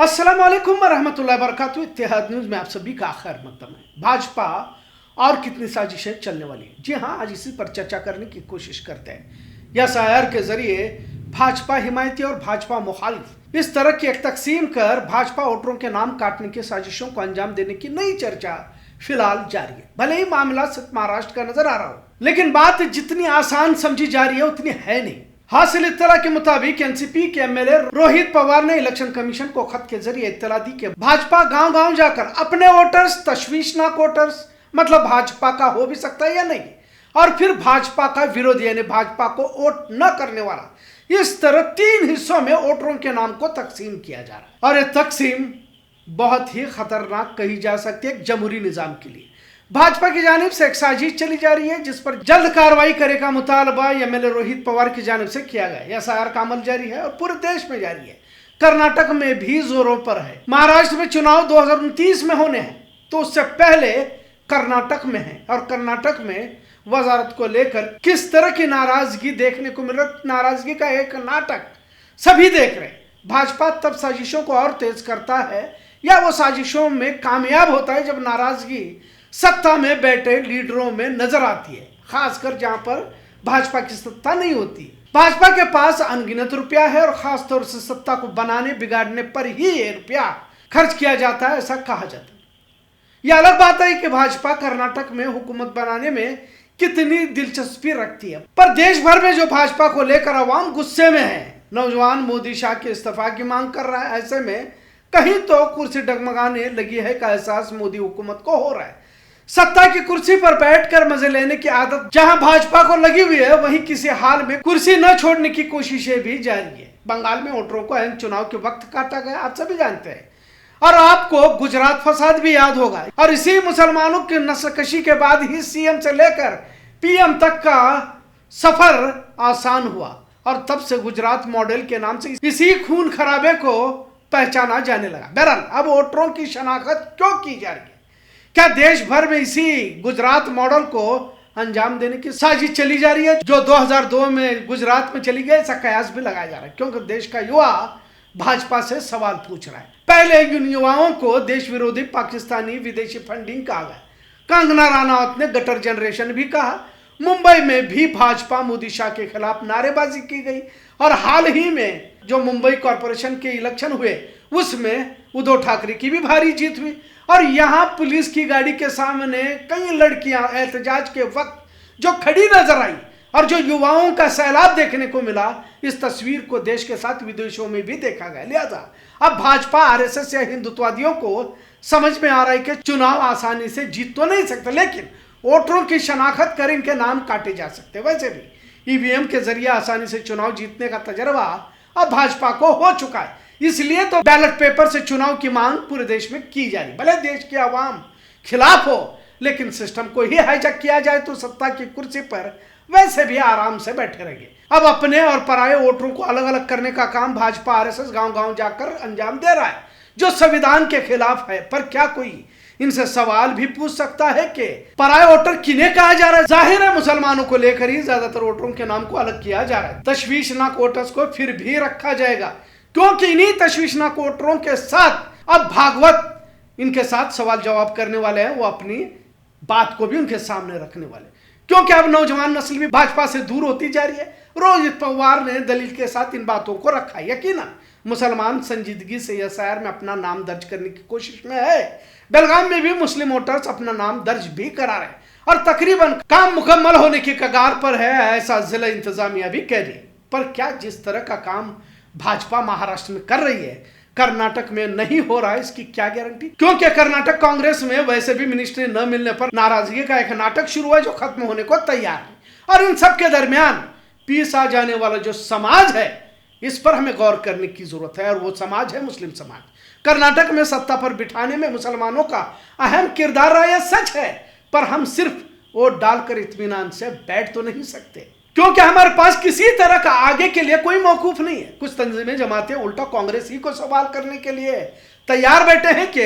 अस्सलाम वालेकुम वरहमतुल्लाहि वबरकातुहू। इत्तेहाद न्यूज़ में आप सभी का खैर मकदम है। भाजपा और कितनी साजिशें चलने वाली हैं, जी हाँ, आज इसी पर चर्चा करने की कोशिश करते हैं। एसआईआर के जरिए भाजपा हिमायती और भाजपा मुखालिफ इस तरह की एक तकसीम कर भाजपा वोटरों के नाम काटने की साजिशों को अंजाम देने की नई चर्चा फिलहाल जारी है। भले ही मामला सिर्फ महाराष्ट्र का नजर आ रहा हो, लेकिन बात जितनी आसान समझी जा रही है उतनी है नहीं। हासिल इत्तला के मुताबिक एनसीपी के एमएलए रोहित पवार ने इलेक्शन कमीशन को खत के जरिए इत्तला दी कि भाजपा गांव-गांव जाकर अपने वोटर्स, तशवीशनाक वोटर्स, मतलब भाजपा का हो भी सकता है या नहीं, और फिर भाजपा का विरोधी यानी भाजपा को वोट न करने वाला, इस तरह 3 हिस्सों में वोटरों के नाम को तकसीम किया जा रहा है। और यह तकसीम बहुत ही खतरनाक कही जा सकती है जमहूरी निजाम के लिए। भाजपा की जानिब से एक साजिश चली जा रही है जिस पर जल्द कार्रवाई करे का मुतालबा एमएलए रोहित पवार की जानिब से किया गया। एसआईआर का अमल जारी है और पूरे देश में जारी है। कर्नाटक में भी जोरों पर है। महाराष्ट्र में चुनाव 2029 में होने हैं, तो उससे पहले कर्नाटक में है। और कर्नाटक में वजारत को लेकर किस तरह की नाराजगी देखने को मिल रही, नाराजगी का एक नाटक सभी देख रहे। भाजपा तब साजिशों को और तेज करता है या वो साजिशों में कामयाब होता है जब नाराजगी सत्ता में बैठे लीडरों में नजर आती है, खासकर जहां पर भाजपा की सत्ता नहीं होती। भाजपा के पास अनगिनत रुपया है और खासतौर से सत्ता को बनाने बिगाड़ने पर ही ये रुपया खर्च किया जाता है, ऐसा कहा जाता है। यह अलग बात है कि भाजपा कर्नाटक में हुकूमत बनाने में कितनी दिलचस्पी रखती है, पर देश भर में जो भाजपा को लेकर अवाम गुस्से में है। नौजवान मोदी शाह के इस्तीफा की मांग कर रहा है। ऐसे में कहीं तो कुर्सी डगमगाने लगी है का एहसास मोदी हुकूमत को हो रहा है। सत्ता की कुर्सी पर बैठकर मजे लेने की आदत जहां भाजपा को लगी हुई है, वहीं किसी हाल में कुर्सी न छोड़ने की कोशिशें भी जारी है। बंगाल में वोटरों को अहम चुनाव के वक्त काटा गया, आप सभी जानते हैं। और आपको गुजरात फसाद भी याद होगा। और इसी मुसलमानों की नस्लकशी के बाद ही सीएम से लेकर पीएम तक का सफर आसान हुआ और तब से गुजरात मॉडल के नाम से इसी खून खराबे को पहचाना जाने लगा। बहरहाल अब वोटरों की शनाख्त क्यों की जा रही है? क्या देश भर में इसी गुजरात मॉडल को अंजाम देने की साजिश चली जा रही है जो 2002 में गुजरात में चली गई? ऐसा कयास भी लगाया जा रहा है, क्योंकि देश का युवा भाजपा से सवाल पूछ रहा है। पहले इन युवाओं को देश विरोधी पाकिस्तानी विदेशी फंडिंग कहा गया। कंगना रनौत ने गटर जनरेशन भी कहा। मुंबई में भी भाजपा मोदी शाह के खिलाफ नारेबाजी की गई। और हाल ही में जो मुंबई कॉरपोरेशन के इलेक्शन हुए उसमें उद्धव ठाकरे की भी भारी जीत हुई। और यहां पुलिस की गाड़ी के सामने कई लड़कियां एहतजाज के वक्त जो खड़ी नजर आई और जो युवाओं का सैलाब देखने को मिला, इस तस्वीर को देश के साथ विदेशों में भी देखा गया। लिहाजा अब भाजपा आरएसएस या हिंदुत्ववादियों को समझ में आ रहा है कि चुनाव आसानी से जीत तो नहीं सकते, लेकिन वोटरों की शनाख्त कर इनके नाम काटे जा सकते। वैसे भी ईवीएम के जरिए आसानी से चुनाव जीतने का तजर्बा अब भाजपा को हो चुका है। इसलिए तो बैलेट पेपर से चुनाव की मांग पूरे देश में की जा रही। भले देश की आवाम खिलाफ हो, लेकिन सिस्टम को ही हाईजैक किया जाए तो सत्ता की कुर्सी पर वैसे भी आराम से बैठे रहेंगे। अब अपने और पराये वोटरों को अलग अलग करने का काम भाजपा आरएसएस गांव-गांव जाकर अंजाम दे रहा है, जो संविधान के खिलाफ है। पर क्या कोई इनसे सवाल भी पूछ सकता है कि पराये वोटर किन्हें कहा जा रहा है? जाहिर है मुसलमानों को लेकर ही ज्यादातर वोटरों के नाम को अलग किया जा रहा है। तशवीशनाक वोटर्स को फिर भी रखा जाएगा, क्योंकि इन्हीं तशवीशनाक वोटरों के साथ अब भागवत इनके साथ सवाल जवाब करने वाले हैं। वो अपनी बात को भी उनके सामने रखने वाले, क्योंकि अब नौजवान नस्ल भी भाजपा से दूर होती जा रही है। रोहित पवार ने दलील के साथ इन बातों को रखा। यकीनन मुसलमान संजीदगी से एसआईआर में अपना नाम दर्ज करने की कोशिश में है। बेलगाम में भी मुस्लिम वोटर्स अपना नाम दर्ज भी करा रहे और तकरीबन काम मुकम्मल होने की कगार पर है, ऐसा जिला इंतजामिया भी कह रही है। पर क्या जिस तरह का काम भाजपा महाराष्ट्र में कर रही है कर्नाटक में नहीं हो रहा है, इसकी क्या गारंटी? क्योंकि कर्नाटक कांग्रेस में वैसे भी मिनिस्ट्री न मिलने पर नाराजगी का एक नाटक शुरू हुआ जो खत्म होने को तैयार है। और इन सब के दरमियान पीस आ जाने वाला जो समाज है, इस पर हमें गौर करने की जरूरत है, और वो समाज है मुस्लिम समाज। कर्नाटक में सत्ता पर बिठाने में मुसलमानों का अहम किरदार रहा, यह सच है, पर हम सिर्फ वोट डालकर इत्मीनान से बैठ तो नहीं सकते, क्योंकि हमारे पास किसी तरह का आगे के लिए कोई मौकूफ नहीं है। कुछ तंजीमें जमाते उल्टा कांग्रेस ही को सवाल करने के लिए तैयार बैठे हैं कि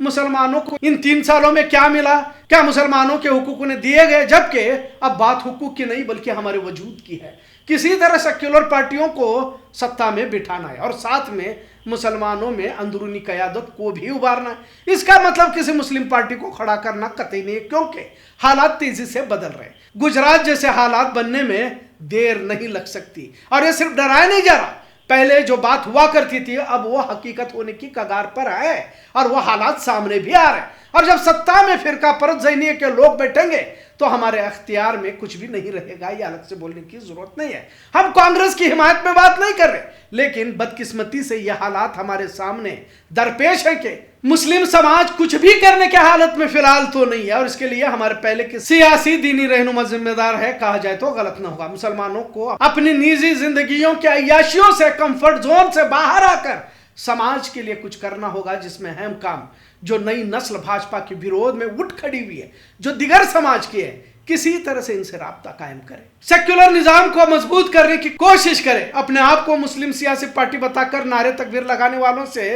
मुसलमानों को इन 3 सालों में क्या मिला, क्या मुसलमानों के हुकूक उन्हें दिए गए, जबकि अब बात हुकूक की नहीं बल्कि हमारे वजूद की है। किसी तरह सेक्युलर पार्टियों को सत्ता में बिठाना है और साथ में मुसलमानों में अंदरूनी क़यादत को भी उभारना है। इसका मतलब किसी मुस्लिम पार्टी को खड़ा करना कतई नहीं है, क्योंकि हालात तेजी से बदल रहे हैं। गुजरात जैसे हालात बनने में देर नहीं लग सकती, और ये सिर्फ डराया नहीं जा रहा। पहले जो बात हुआ करती थी अब वो हकीकत होने की कगार पर है, और वो हालात सामने भी आ रहे हैं। और जब सत्ता में फिरका परत ज़हनियत के लोग बैठेंगे तो हमारे अख्तियार में कुछ भी नहीं रहेगा। ये अलग से बोलने की जरूरत नहीं है। हम कांग्रेस की हिमायत में बात नहीं कर रहे, लेकिन बदकिस्मती से यह हालात हमारे सामने दरपेश है कि मुस्लिम समाज कुछ भी करने के हालत में फिलहाल तो नहीं है, और इसके लिए हमारे पहले के सियासी दीनी रहनुमा जिम्मेदार है, कहा जाए तो गलत न होगा। मुसलमानों को अपनी निजी जिंदगियों के अय्याशियों से, कंफर्ट जोन से बाहर आकर समाज के लिए कुछ करना होगा, जिसमें अहम काम जो नई नस्ल भाजपा के विरोध में उठ खड़ी हुई है, जो दिगर समाज की है, किसी तरह से इनसे राब्ता कायम करे, सेक्युलर निजाम को मजबूत करने की कोशिश करे, अपने आप को मुस्लिम सियासी पार्टी बताकर नारे तकबीर लगाने वालों से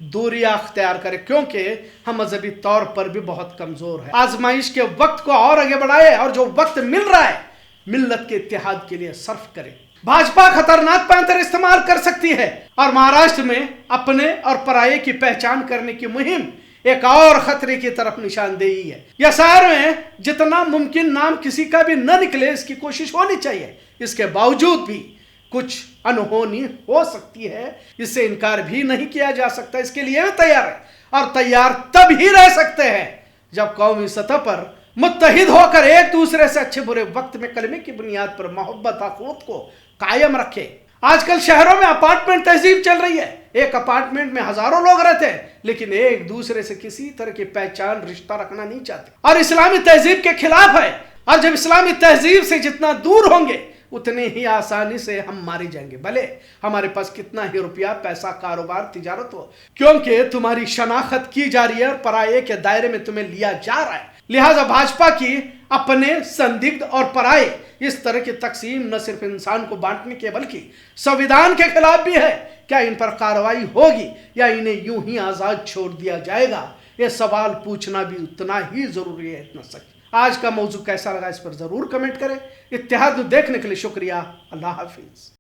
दूरी अख्तियार करे, क्योंकि हम मजहबी तौर पर भी बहुत कमजोर है। आजमाइश के वक्त को और आगे बढ़ाए, और जो वक्त मिल रहा है मिल्लत के इत्तेहाद के लिए सर्फ करे। भाजपा खतरनाक पैंतर इस्तेमाल कर सकती है, और महाराष्ट्र में अपने और पराये की पहचान करने की मुहिम एक और खतरे की तरफ निशानदेही है। यह शहर में जितना मुमकिन नाम किसी का भी न निकले, इसकी कोशिश होनी चाहिए। इसके बावजूद भी कुछ अनहोनी हो सकती है, इससे इनकार भी नहीं किया जा सकता। इसके लिए भी तैयार है, और तैयार तब ही रह सकते हैं जब कौमी सतह पर मुत्तहिद होकर एक दूसरे से अच्छे बुरे वक्त में कलमे की बुनियाद पर मोहब्बत अखूत को कायम रखे। आजकल शहरों में अपार्टमेंट तहजीब चल रही है। एक अपार्टमेंट में हजारों लोग रहते हैं, लेकिन एक दूसरे से किसी तरह की पहचान, रिश्ता रखना नहीं चाहते, और इस्लामी तहजीब के खिलाफ है। और जब इस्लामी तहजीब से जितना दूर होंगे उतने ही आसानी से हम मारे जाएंगे, भले हमारे पास कितना ही रुपया, पैसा, कारोबार, तिजारत हो, क्योंकि तुम्हारी शनाख्त की जा रही है और पराये के दायरे में तुम्हें लिया जा रहा है। लिहाजा भाजपा की अपने, संदिग्ध और पराये इस तरह की तकसीम न सिर्फ इंसान को बांटने के बल्कि संविधान के खिलाफ भी है। क्या इन पर कार्रवाई होगी या इन्हें यूं ही आजाद छोड़ दिया जाएगा? यह सवाल पूछना भी उतना ही जरूरी है, इतना सच। आज का मौजू कैसा लगा इस पर जरूर कमेंट करें। इत्तेहाद देखने के लिए शुक्रिया। अल्लाह हाफिज।